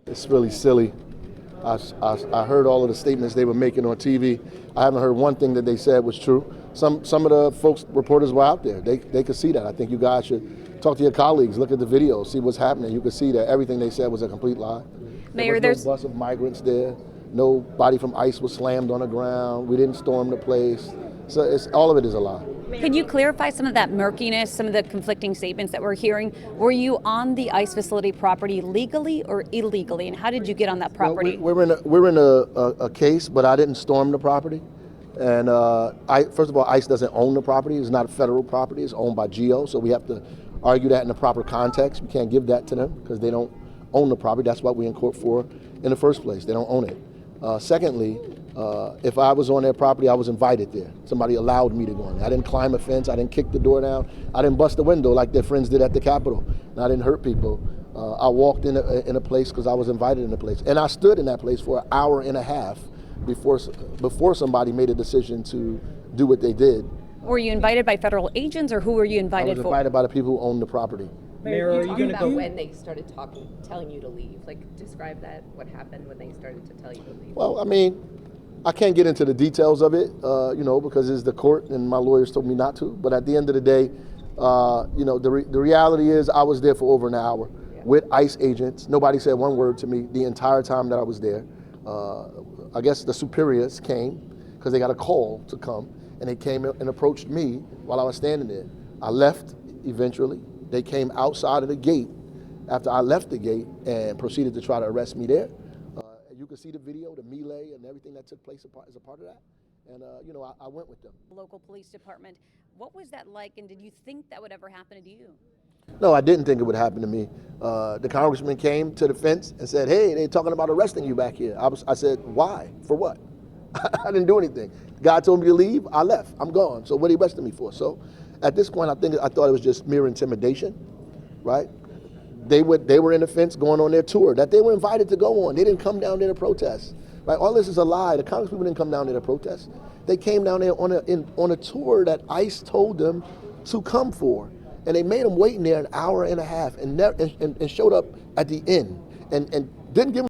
It's really silly. I heard all of the statements they were making on TV. I haven't heard one thing that they said was true. Some of the folks, reporters were out there. They could see that. I think you guys should talk to your colleagues, look at the video, see what's happening. You could see that everything they said was a complete lie. Mayor, there was no bus of migrants there. Nobody from ICE was slammed on the ground. We didn't storm the place. So all of it is a lie. Can you clarify some of that murkiness, some of the conflicting statements that we're hearing? Were you on the ICE facility property legally or illegally, and how did you get on that property? Well, we're in a case, but I didn't storm the property. And first of all, ICE doesn't own the property. It's not a federal property. It's owned by GEO, so we have to argue that in the proper context. We can't give that to them because they don't own the property. That's what we're in court for in the first place. They don't own it. Secondly, if I was on their property, I was invited there. Somebody allowed me to go in there. I didn't climb a fence. I didn't kick the door down. I didn't bust the window like their friends did at the Capitol. And I didn't hurt people. I walked in a place because I was invited in a place. And I stood in that place for an hour and a half before somebody made a decision to do what they did. Were you invited by federal agents, or who were you invited for? I was invited by the people who own the property. Mayor, are you going to go? When they started telling you to leave, like describe that. What happened when they started to tell you to leave? Well, I mean, I can't get into the details of it, because it's the court and my lawyers told me not to. But at the end of the day, the reality is I was there for over an hour with ICE agents. Nobody said one word to me the entire time that I was there. I guess the superiors came because they got a call to come, and they came and approached me while I was standing there. I left eventually. They came outside of the gate after I left the gate and proceeded to try to arrest me there. You can see the video, the melee and everything that took place as a part of that. And, I went with them. Local police department. What was that like, and did you think that would ever happen to you? No, I didn't think it would happen to me. The congressman came to the fence and said, hey, they're talking about arresting you back here. I said, why? For what? I didn't do anything. The guy told me to leave, I left. I'm gone. So what are you arresting me for? So at this point, I thought it was just mere intimidation, right? They were in the fence going on their tour that they were invited to go on. They didn't come down there to protest, right? All this is a lie. The congresspeople didn't come down there to protest. They came down there on a tour that ICE told them to come for. And they made them wait in there an hour and a half and showed up at the end and didn't give them